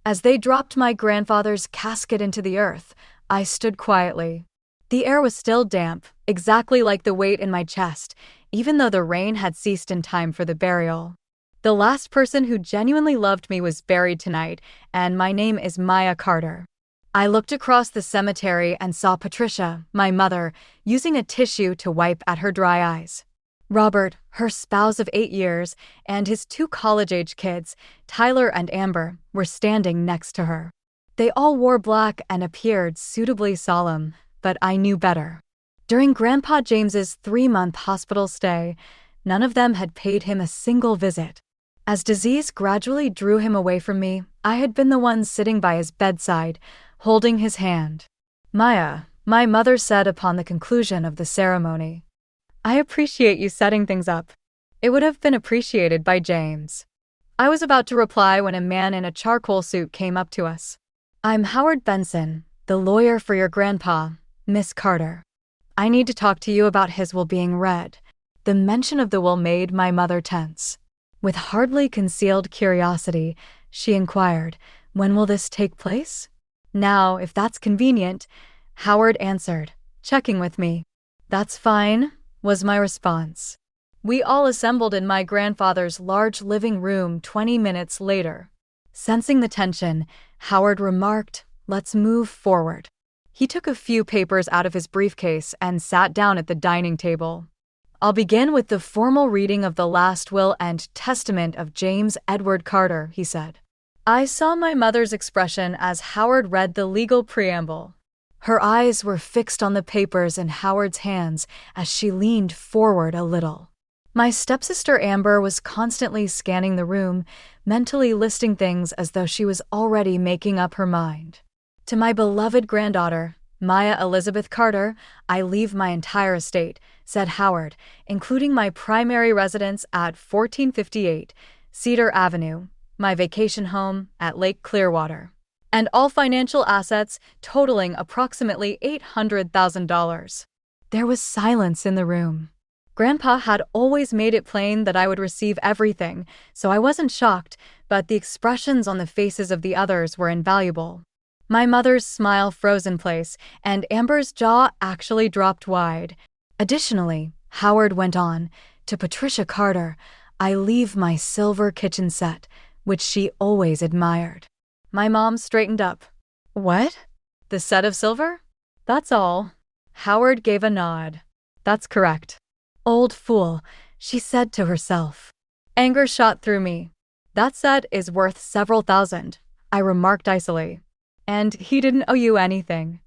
As they dropped my grandfather's casket into the earth, I stood quietly. The air was still damp, exactly like the weight in my chest, even though the rain had ceased in time for the burial. The last person who genuinely loved me was buried tonight, and my name is Maya Carter. I looked across the cemetery and saw Patricia, my mother, using a tissue to wipe at her dry eyes. Robert, her spouse of 8 years, and his 2 college-age kids, Tyler and Amber, were standing next to her. They all wore black and appeared suitably solemn, but I knew better. During Grandpa James's 3-month hospital stay, none of them had paid him a single visit. As disease gradually drew him away from me, I had been the one sitting by his bedside, holding his hand. "Maya," my mother said upon the conclusion of the ceremony. "I appreciate you setting things up. It would have been appreciated by James." I was about to reply when a man in a charcoal suit came up to us. "I'm Howard Benson, the lawyer for your grandpa, Miss Carter. I need to talk to you about his will being read." The mention of the will made my mother tense. With hardly concealed curiosity, she inquired, "When will this take place?" "Now, if that's convenient," Howard answered, checking with me. "That's fine," was my response. We all assembled in my grandfather's large living room 20 minutes later. Sensing the tension, Howard remarked, "Let's move forward." He took a few papers out of his briefcase and sat down at the dining table. "I'll begin with the formal reading of the last will and testament of James Edward Carter," he said. I saw my mother's expression as Howard read the legal preamble. Her eyes were fixed on the papers in Howard's hands as she leaned forward a little. My stepsister Amber was constantly scanning the room, mentally listing things as though she was already making up her mind. "To my beloved granddaughter, Maya Elizabeth Carter, I leave my entire estate," said Howard, "including my primary residence at 1458 Cedar Avenue, my vacation home at Lake Clearwater, and all financial assets totaling approximately $800,000. There was silence in the room. Grandpa had always made it plain that I would receive everything, so I wasn't shocked, but the expressions on the faces of the others were invaluable. My mother's smile froze in place, and Amber's jaw actually dropped wide. Additionally, Howard went on, "To Patricia Carter, I leave my silver kitchen set, which she always admired." My mom straightened up. "What? The set of silver? That's all." Howard gave a nod. "That's correct." "Old fool," she said to herself. Anger shot through me. "That set is worth several thousand," I remarked icily. "And he didn't owe you anything."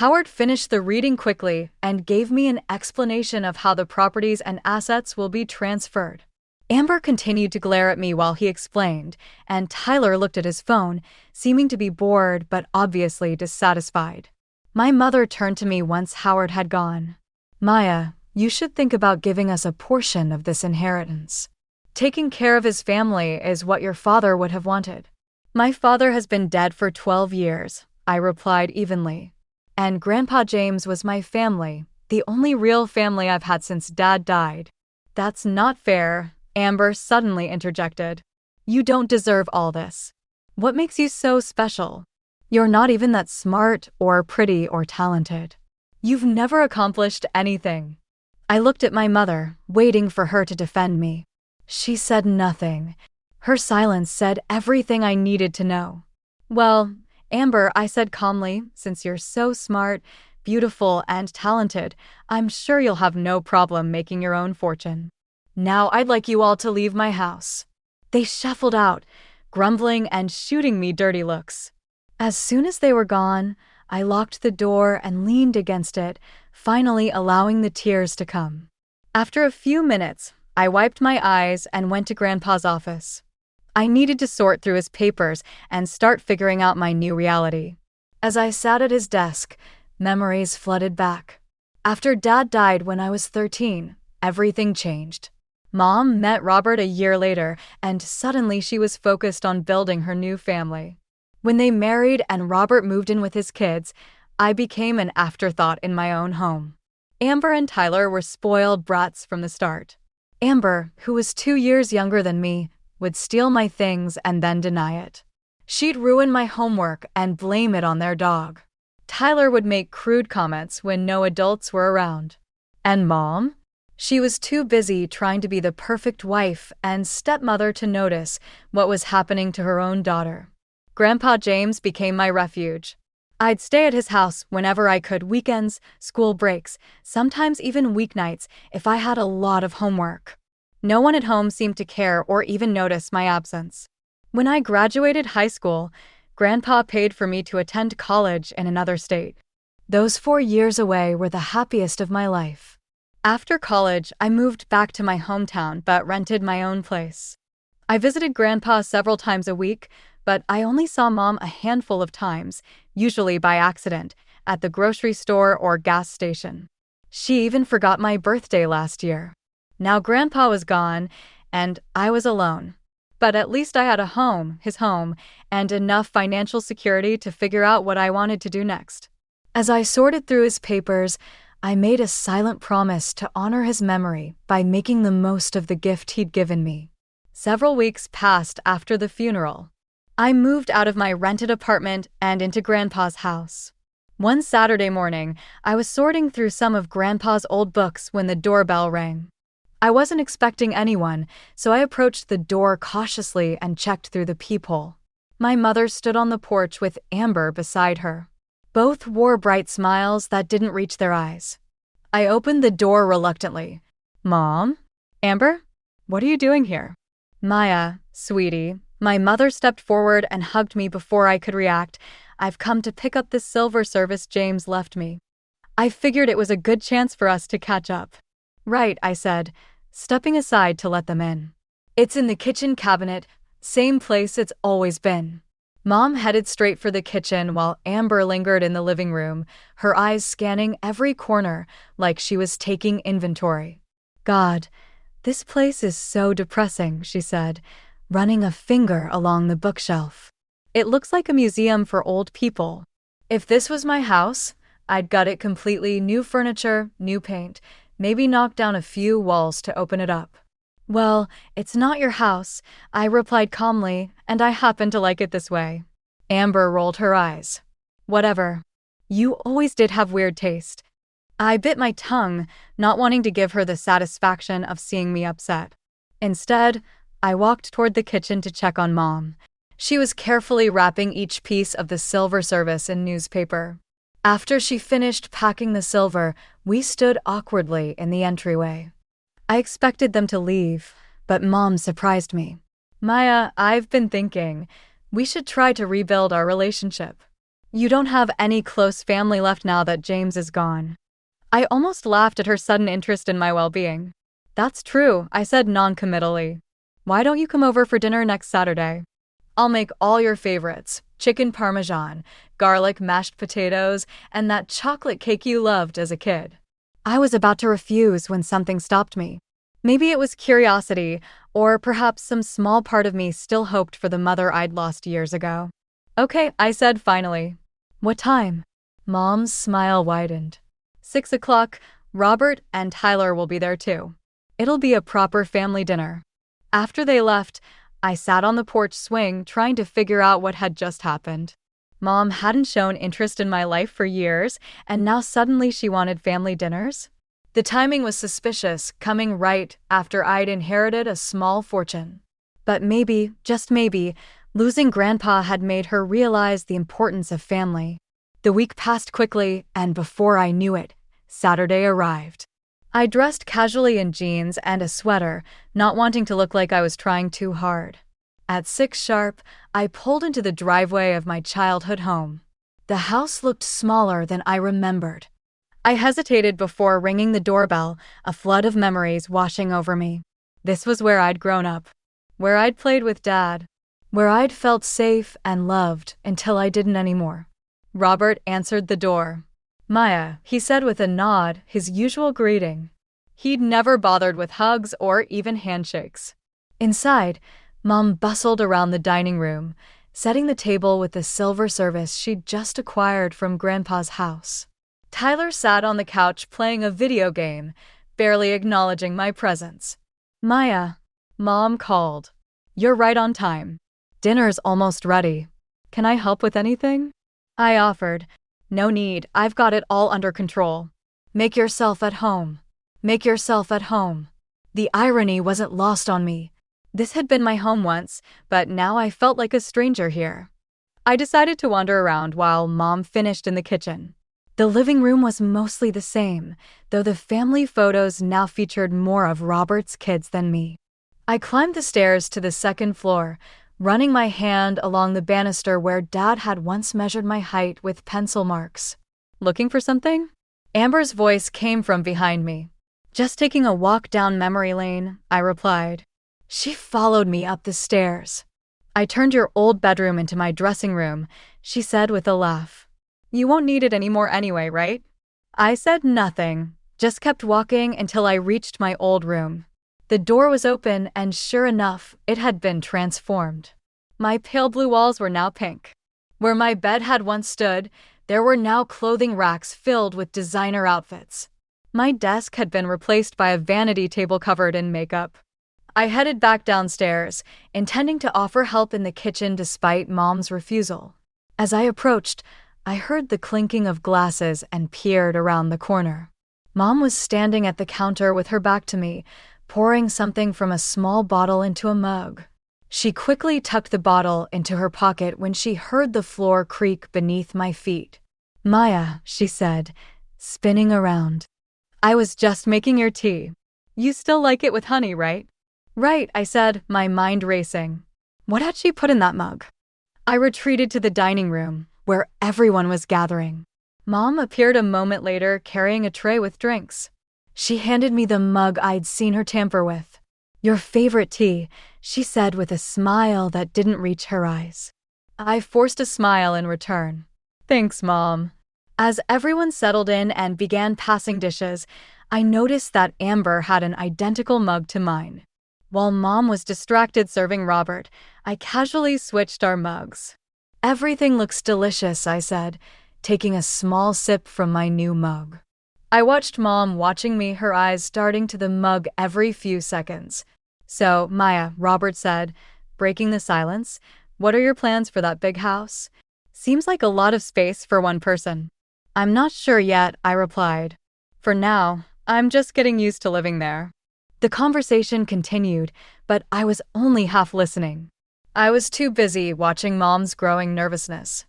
Howard finished the reading quickly and gave me an explanation of how the properties and assets will be transferred. Amber continued to glare at me while he explained, and Tyler looked at his phone, seeming to be bored but obviously dissatisfied. My mother turned to me once Howard had gone. "Maya, you should think about giving us a portion of this inheritance. Taking care of his family is what your father would have wanted." "My father has been dead for 12 years, I replied evenly. "And Grandpa James was my family, the only real family I've had since Dad died." "That's not fair," Amber suddenly interjected. "You don't deserve all this. What makes you so special? You're not even that smart or pretty or talented. You've never accomplished anything." I looked at my mother, waiting for her to defend me. She said nothing. Her silence said everything I needed to know. "Well, Amber," I said calmly, "since you're so smart, beautiful, and talented, I'm sure you'll have no problem making your own fortune. Now I'd like you all to leave my house." They shuffled out, grumbling and shooting me dirty looks. As soon as they were gone, I locked the door and leaned against it, finally allowing the tears to come. After a few minutes, I wiped my eyes and went to Grandpa's office. I needed to sort through his papers and start figuring out my new reality. As I sat at his desk, memories flooded back. After Dad died when I was 13, everything changed. Mom met Robert a year later, and suddenly she was focused on building her new family. When they married and Robert moved in with his kids, I became an afterthought in my own home. Amber and Tyler were spoiled brats from the start. Amber, who was 2 years younger than me, would steal my things and then deny it. She'd ruin my homework and blame it on their dog. Tyler would make crude comments when no adults were around. And Mom? She was too busy trying to be the perfect wife and stepmother to notice what was happening to her own daughter. Grandpa James became my refuge. I'd stay at his house whenever I could, weekends, school breaks, sometimes even weeknights if I had a lot of homework. No one at home seemed to care or even notice my absence. When I graduated high school, Grandpa paid for me to attend college in another state. Those 4 years away were the happiest of my life. After college, I moved back to my hometown but rented my own place. I visited Grandpa several times a week, but I only saw Mom a handful of times, usually by accident, at the grocery store or gas station. She even forgot my birthday last year. Now Grandpa was gone, and I was alone. But at least I had a home, his home, and enough financial security to figure out what I wanted to do next. As I sorted through his papers, I made a silent promise to honor his memory by making the most of the gift he'd given me. Several weeks passed after the funeral. I moved out of my rented apartment and into Grandpa's house. One Saturday morning, I was sorting through some of Grandpa's old books when the doorbell rang. I wasn't expecting anyone, so I approached the door cautiously and checked through the peephole. My mother stood on the porch with Amber beside her. Both wore bright smiles that didn't reach their eyes. I opened the door reluctantly. Mom? Amber? What are you doing here? Maya, sweetie. My mother stepped forward and hugged me before I could react. I've come to pick up the silver service James left me. I figured it was a good chance for us to catch up. Right, I said, stepping aside to let them in. It's in the kitchen cabinet, same place it's always been. Mom headed straight for the kitchen while Amber lingered in the living room, her eyes scanning every corner like she was taking inventory. God, this place is so depressing, she said, running a finger along the bookshelf. It looks like a museum for old people. If this was my house, I'd gut it completely, new furniture, new paint, maybe knock down a few walls to open it up. Well, it's not your house, I replied calmly, and I happen to like it this way. Amber rolled her eyes. Whatever. You always did have weird taste. I bit my tongue, not wanting to give her the satisfaction of seeing me upset. Instead, I walked toward the kitchen to check on Mom. She was carefully wrapping each piece of the silver service in newspaper. After she finished packing the silver, we stood awkwardly in the entryway. I expected them to leave, but Mom surprised me. Maya, I've been thinking, we should try to rebuild our relationship. You don't have any close family left now that James is gone. I almost laughed at her sudden interest in my well-being. That's true, I said non-committally. Why don't you come over for dinner next Saturday? I'll make all your favorites, chicken parmesan, garlic mashed potatoes, and that chocolate cake you loved as a kid. I was about to refuse when something stopped me. Maybe it was curiosity, or perhaps some small part of me still hoped for the mother I'd lost years ago. Okay, I said finally. What time? Mom's smile widened. 6 o'clock, Robert and Tyler will be there too. It'll be a proper family dinner. After they left, I sat on the porch swing trying to figure out what had just happened. Mom hadn't shown interest in my life for years, and now suddenly she wanted family dinners? The timing was suspicious, coming right after I'd inherited a small fortune. But maybe, just maybe, losing Grandpa had made her realize the importance of family. The week passed quickly, and before I knew it, Saturday arrived. I dressed casually in jeans and a sweater, not wanting to look like I was trying too hard. At 6 sharp, I pulled into the driveway of my childhood home. The house looked smaller than I remembered. I hesitated before ringing the doorbell, a flood of memories washing over me. This was where I'd grown up, where I'd played with Dad, where I'd felt safe and loved until I didn't anymore. Robert answered the door. Maya, he said with a nod, his usual greeting. He'd never bothered with hugs or even handshakes. Inside, Mom bustled around the dining room, setting the table with the silver service she'd just acquired from Grandpa's house. Tyler sat on the couch playing a video game, barely acknowledging my presence. Maya, Mom called. You're right on time. Dinner's almost ready. Can I help with anything? I offered. No need, I've got it all under control. Make yourself at home. Make yourself at home. The irony wasn't lost on me. This had been my home once, but now I felt like a stranger here. I decided to wander around while Mom finished in the kitchen. The living room was mostly the same, though the family photos now featured more of Robert's kids than me. I climbed the stairs to the second floor, running my hand along the banister where Dad had once measured my height with pencil marks. Looking for something? Amber's voice came from behind me. Just taking a walk down memory lane, I replied. She followed me up the stairs. I turned your old bedroom into my dressing room, she said with a laugh. You won't need it anymore anyway, right? I said nothing, just kept walking until I reached my old room. The door was open and sure enough, it had been transformed. My pale blue walls were now pink. Where my bed had once stood, there were now clothing racks filled with designer outfits. My desk had been replaced by a vanity table covered in makeup. I headed back downstairs, intending to offer help in the kitchen despite Mom's refusal. As I approached, I heard the clinking of glasses and peered around the corner. Mom was standing at the counter with her back to me, pouring something from a small bottle into a mug. She quickly tucked the bottle into her pocket when she heard the floor creak beneath my feet. Maya, she said, spinning around. I was just making your tea. You still like it with honey, right? Right, I said, my mind racing. What had she put in that mug? I retreated to the dining room, where everyone was gathering. Mom appeared a moment later carrying a tray with drinks. She handed me the mug I'd seen her tamper with. Your favorite tea, she said with a smile that didn't reach her eyes. I forced a smile in return. Thanks, Mom. As everyone settled in and began passing dishes, I noticed that Amber had an identical mug to mine. While Mom was distracted serving Robert, I casually switched our mugs. Everything looks delicious, I said, taking a small sip from my new mug. I watched Mom watching me, her eyes darting to the mug every few seconds. So, Maya, Robert said, breaking the silence, what are your plans for that big house? Seems like a lot of space for one person. I'm not sure yet, I replied. For now, I'm just getting used to living there. The conversation continued, but I was only half listening. I was too busy watching Mom's growing nervousness.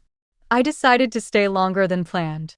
I decided to stay longer than planned.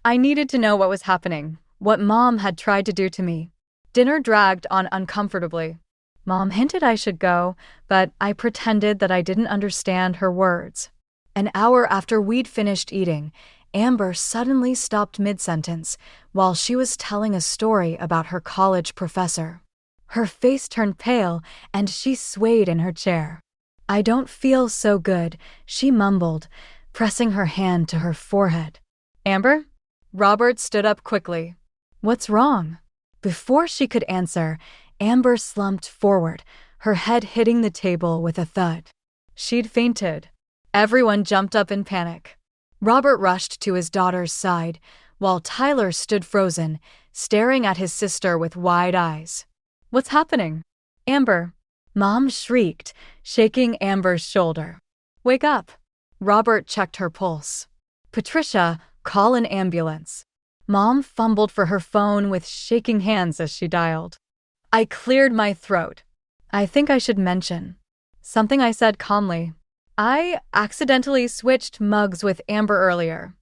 I needed to know what was happening, what Mom had tried to do to me. Dinner dragged on uncomfortably. Mom hinted I should go, but I pretended that I didn't understand her words. An hour after we'd finished eating, Amber suddenly stopped mid-sentence while she was telling a story about her college professor. Her face turned pale and she swayed in her chair. I don't feel so good, she mumbled, pressing her hand to her forehead. Amber? Robert stood up quickly. What's wrong? Before she could answer, Amber slumped forward, her head hitting the table with a thud. She'd fainted. Everyone jumped up in panic. Robert rushed to his daughter's side, while Tyler stood frozen, staring at his sister with wide eyes. What's happening? Amber. Mom shrieked, shaking Amber's shoulder. Wake up. Robert checked her pulse. Patricia, call an ambulance. Mom fumbled for her phone with shaking hands as she dialed. I cleared my throat. I think I should mention something I said calmly. I accidentally switched mugs with Amber earlier.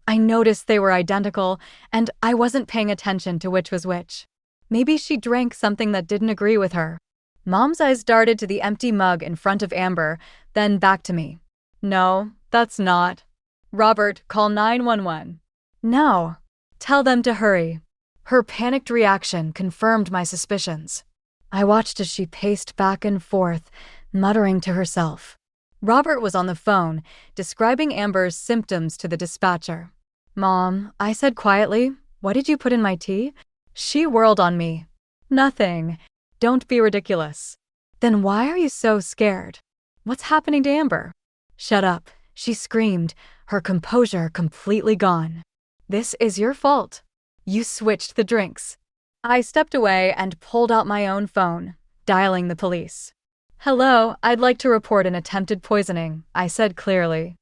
I noticed they were identical, and I wasn't paying attention to which was which. Maybe she drank something that didn't agree with her. Mom's eyes darted to the empty mug in front of Amber, then back to me. No, that's not. Robert, call 911. No. Tell them to hurry. Her panicked reaction confirmed my suspicions. I watched as she paced back and forth, muttering to herself. Robert was on the phone, describing Amber's symptoms to the dispatcher. Mom, I said quietly, what did you put in my tea? She whirled on me. Nothing. Don't be ridiculous. Then why are you so scared? What's happening to Amber? Shut up, she screamed, her composure completely gone. This is your fault. You switched the drinks. I stepped away and pulled out my own phone, dialing the police. Hello, I'd like to report an attempted poisoning, I said clearly.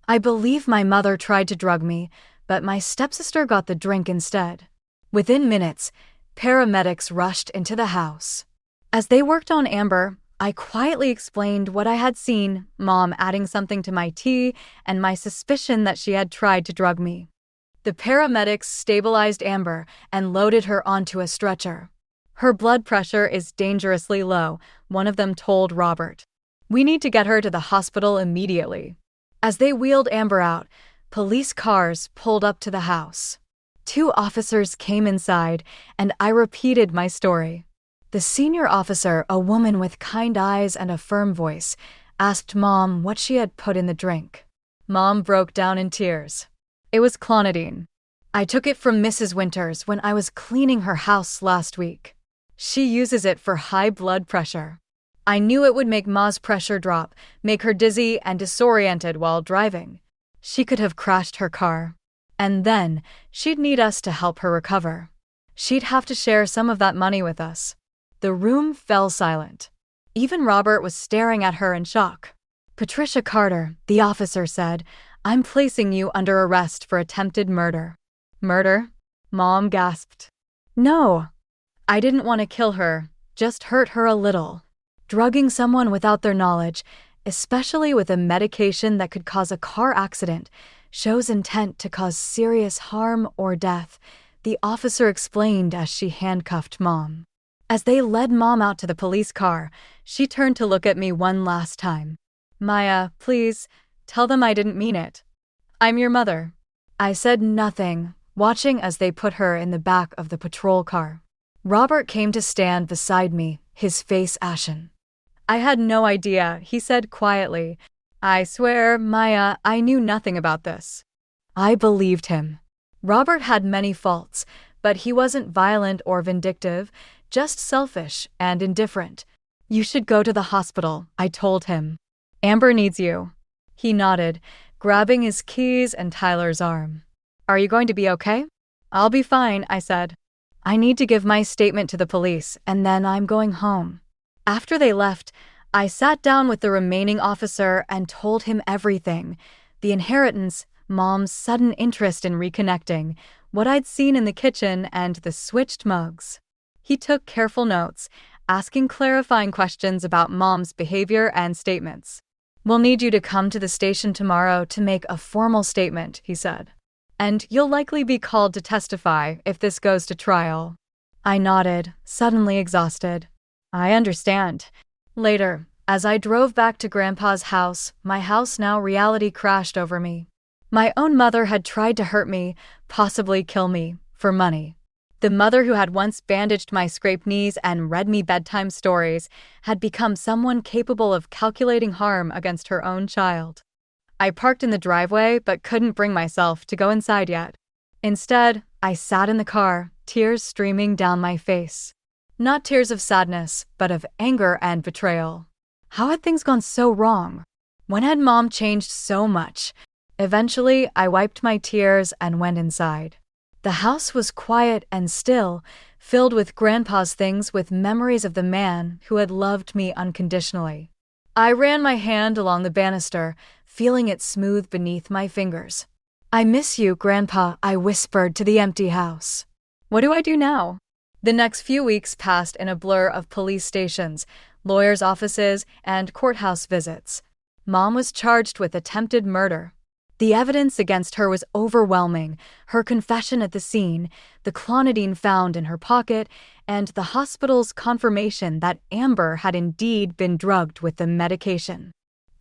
I believe my mother tried to drug me, but my stepsister got the drink instead. Within minutes, paramedics rushed into the house. As they worked on Amber, I quietly explained what I had seen, Mom adding something to my tea, and my suspicion that she had tried to drug me. The paramedics stabilized Amber and loaded her onto a stretcher. Her blood pressure is dangerously low, one of them told Robert. We need to get her to the hospital immediately. As they wheeled Amber out, police cars pulled up to the house. 2 officers came inside, and I repeated my story. The senior officer, a woman with kind eyes and a firm voice, asked Mom what she had put in the drink. Mom broke down in tears. It was clonidine. I took it from Mrs. Winters when I was cleaning her house last week. She uses it for high blood pressure. I knew it would make Ma's pressure drop, make her dizzy and disoriented while driving. She could have crashed her car. And then, she'd need us to help her recover. She'd have to share some of that money with us. The room fell silent. Even Robert was staring at her in shock. Patricia Carter, the officer said, I'm placing you under arrest for attempted murder. Murder? Mom gasped. No. I didn't want to kill her, just hurt her a little. Drugging someone without their knowledge, especially with a medication that could cause a car accident, shows intent to cause serious harm or death, the officer explained as she handcuffed Mom. As they led Mom out to the police car, she turned to look at me one last time. Maya, please, tell them I didn't mean it. I'm your mother. I said nothing, watching as they put her in the back of the patrol car. Robert came to stand beside me, his face ashen. I had no idea, he said quietly. I swear, Maya, I knew nothing about this. I believed him. Robert had many faults, but he wasn't violent or vindictive, just selfish and indifferent. You should go to the hospital, I told him. Amber needs you. He nodded, grabbing his keys and Tyler's arm. Are you going to be okay? I'll be fine, I said. I need to give my statement to the police, and then I'm going home. After they left, I sat down with the remaining officer and told him everything. The inheritance, Mom's sudden interest in reconnecting, what I'd seen in the kitchen, and the switched mugs. He took careful notes, asking clarifying questions about Mom's behavior and statements. We'll need you to come to the station tomorrow to make a formal statement, he said. And you'll likely be called to testify if this goes to trial. I nodded, suddenly exhausted. I understand. Later, as I drove back to Grandpa's house, my house now reality crashed over me. My own mother had tried to hurt me, possibly kill me, for money. The mother who had once bandaged my scraped knees and read me bedtime stories had become someone capable of calculating harm against her own child. I parked in the driveway but couldn't bring myself to go inside yet. Instead, I sat in the car, tears streaming down my face. Not tears of sadness, but of anger and betrayal. How had things gone so wrong? When had Mom changed so much? Eventually, I wiped my tears and went inside. The house was quiet and still, filled with Grandpa's things with memories of the man who had loved me unconditionally. I ran my hand along the banister, feeling it smooth beneath my fingers. I miss you, Grandpa, I whispered to the empty house. What do I do now? The next few weeks passed in a blur of police stations, lawyers' offices, and courthouse visits. Mom was charged with attempted murder. The evidence against her was overwhelming, her confession at the scene, the clonidine found in her pocket, and the hospital's confirmation that Amber had indeed been drugged with the medication.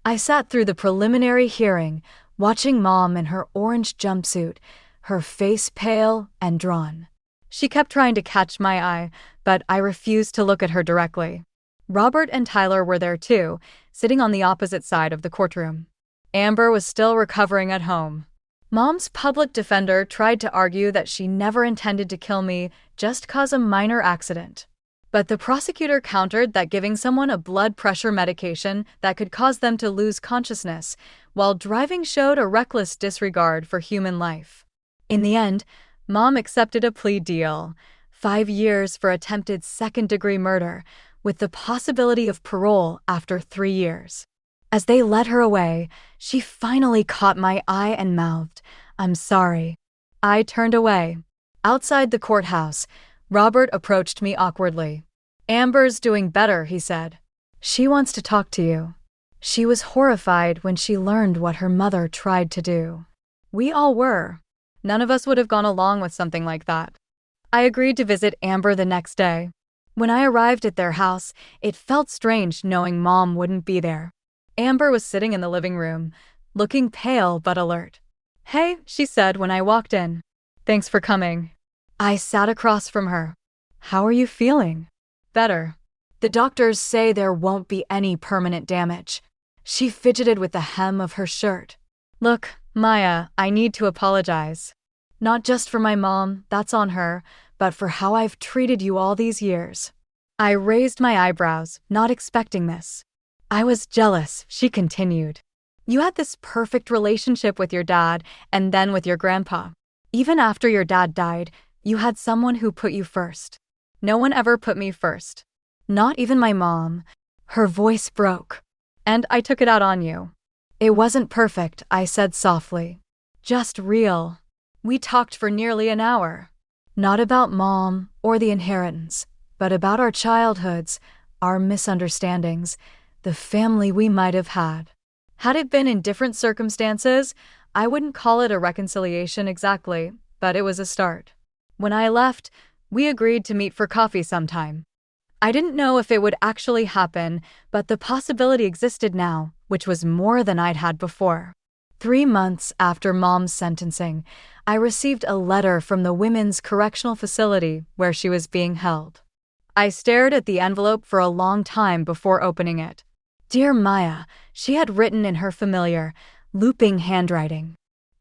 I sat through the preliminary hearing, watching Mom in her orange jumpsuit, her face pale and drawn. She kept trying to catch my eye, but I refused to look at her directly. Robert and Tyler were there too, sitting on the opposite side of the courtroom. Amber was still recovering at home. Mom's public defender tried to argue that she never intended to kill me, just cause a minor accident. But the prosecutor countered that giving someone a blood pressure medication that could cause them to lose consciousness while driving showed a reckless disregard for human life. In the end, Mom accepted a plea deal, 5 years for attempted second-degree murder, with the possibility of parole after 3 years. As they led her away, she finally caught my eye and mouthed, "I'm sorry." I turned away. Outside the courthouse, Robert approached me awkwardly. "Amber's doing better," he said. "She wants to talk to you." She was horrified when she learned what her mother tried to do. We all were. None of us would have gone along with something like that. I agreed to visit Amber the next day. When I arrived at their house, it felt strange knowing Mom wouldn't be there. Amber was sitting in the living room, looking pale but alert. "Hey," she said when I walked in. "Thanks for coming." I sat across from her. "How are you feeling?" "Better. The doctors say there won't be any permanent damage." She fidgeted with the hem of her shirt. "Look, Maya, I need to apologize. Not just for my mom, that's on her, but for how I've treated you all these years." I raised my eyebrows, not expecting this. "I was jealous," she continued. "You had this perfect relationship with your dad and then with your grandpa. Even after your dad died, you had someone who put you first. No one ever put me first. Not even my mom." Her voice broke. "And I took it out on you." "It wasn't perfect," I said softly. "Just real." We talked for nearly an hour. Not about Mom or the inheritance, but about our childhoods, our misunderstandings, the family we might have had. Had it been in different circumstances, I wouldn't call it a reconciliation exactly, but it was a start. When I left, we agreed to meet for coffee sometime. I didn't know if it would actually happen, but the possibility existed now, which was more than I'd had before. 3 months after Mom's sentencing, I received a letter from the women's correctional facility where she was being held. I stared at the envelope for a long time before opening it. "Dear Maya," she had written in her familiar, looping handwriting.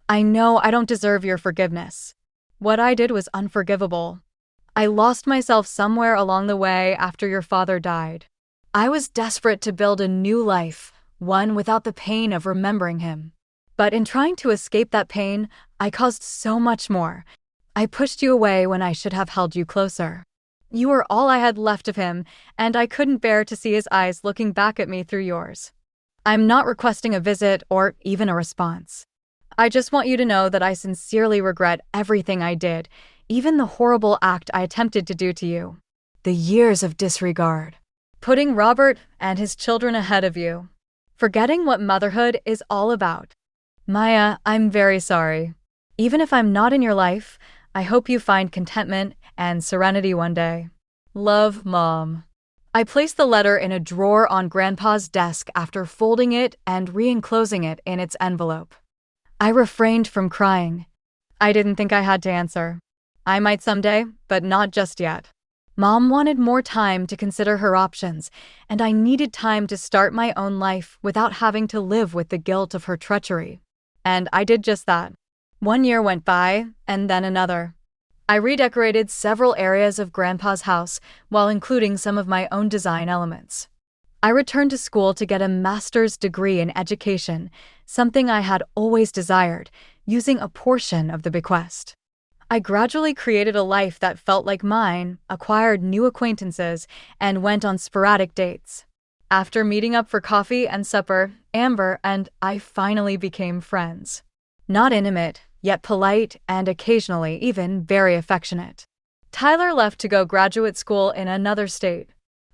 "I know I don't deserve your forgiveness. What I did was unforgivable. I lost myself somewhere along the way after your father died. I was desperate to build a new life, one without the pain of remembering him. But in trying to escape that pain, I caused so much more. I pushed you away when I should have held you closer. You were all I had left of him, and I couldn't bear to see his eyes looking back at me through yours. I'm not requesting a visit or even a response. I just want you to know that I sincerely regret everything I did, even the horrible act I attempted to do to you. The years of disregard. Putting Robert and his children ahead of you. Forgetting what motherhood is all about. Maya, I'm very sorry. Even if I'm not in your life, I hope you find contentment and serenity one day. Love, Mom." I placed the letter in a drawer on Grandpa's desk after folding it and re-enclosing it in its envelope. I refrained from crying. I didn't think I had to answer. I might someday, but not just yet. Mom wanted more time to consider her options, and I needed time to start my own life without having to live with the guilt of her treachery. And I did just that. 1 year went by, and then another. I redecorated several areas of Grandpa's house while including some of my own design elements. I returned to school to get a master's degree in education, something I had always desired, using a portion of the bequest. I gradually created a life that felt like mine, acquired new acquaintances, and went on sporadic dates. After meeting up for coffee and supper, Amber and I finally became friends. Not intimate, yet polite and occasionally even very affectionate. Tyler left to go graduate school in another state.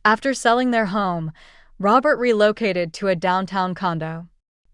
After selling their home, Robert relocated to a downtown condo.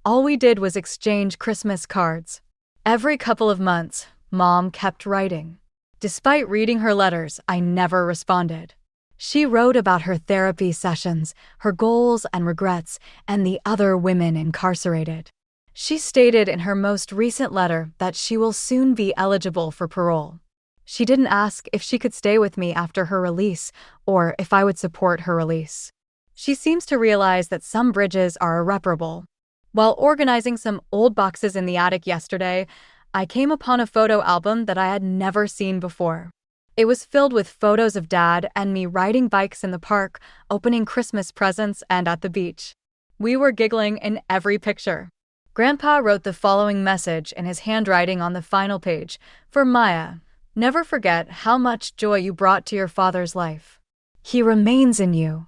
All we did was exchange Christmas cards. Every couple of months, Mom kept writing. Despite reading her letters, I never responded. She wrote about her therapy sessions, her goals and regrets, and the other women incarcerated. She stated in her most recent letter that she will soon be eligible for parole. She didn't ask if she could stay with me after her release or if I would support her release. She seems to realize that some bridges are irreparable. While organizing some old boxes in the attic yesterday, I came upon a photo album that I had never seen before. It was filled with photos of Dad and me riding bikes in the park, opening Christmas presents, and at the beach. We were giggling in every picture. Grandpa wrote the following message in his handwriting on the final page. For Maya, never forget how much joy you brought to your father's life. He remains in you.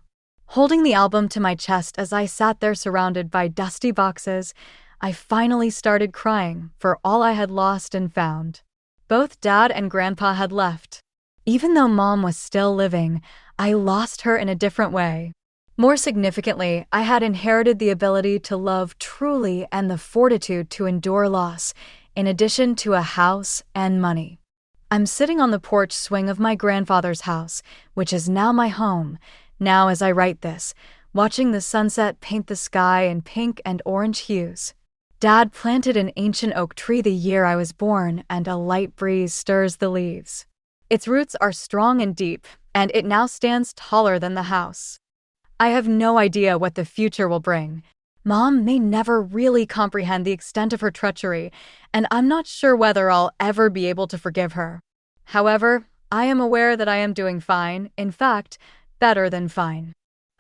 Holding the album to my chest as I sat there surrounded by dusty boxes, I finally started crying for all I had lost and found. Both Dad and Grandpa had left. Even though Mom was still living, I lost her in a different way. More significantly, I had inherited the ability to love truly and the fortitude to endure loss, in addition to a house and money. I'm sitting on the porch swing of my grandfather's house, which is now my home, now as I write this, watching the sunset paint the sky in pink and orange hues. Dad planted an ancient oak tree the year I was born, and a light breeze stirs the leaves. Its roots are strong and deep, and it now stands taller than the house. I have no idea what the future will bring. Mom may never really comprehend the extent of her treachery, and I'm not sure whether I'll ever be able to forgive her. However, I am aware that I am doing fine, in fact, better than fine.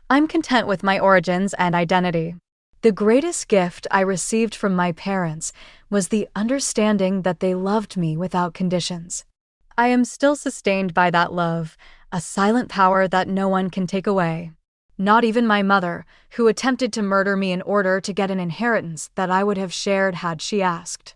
I'm content with my origins and identity. The greatest gift I received from my parents was the understanding that they loved me without conditions. I am still sustained by that love, a silent power that no one can take away. Not even my mother, who attempted to murder me in order to get an inheritance that I would have shared had she asked.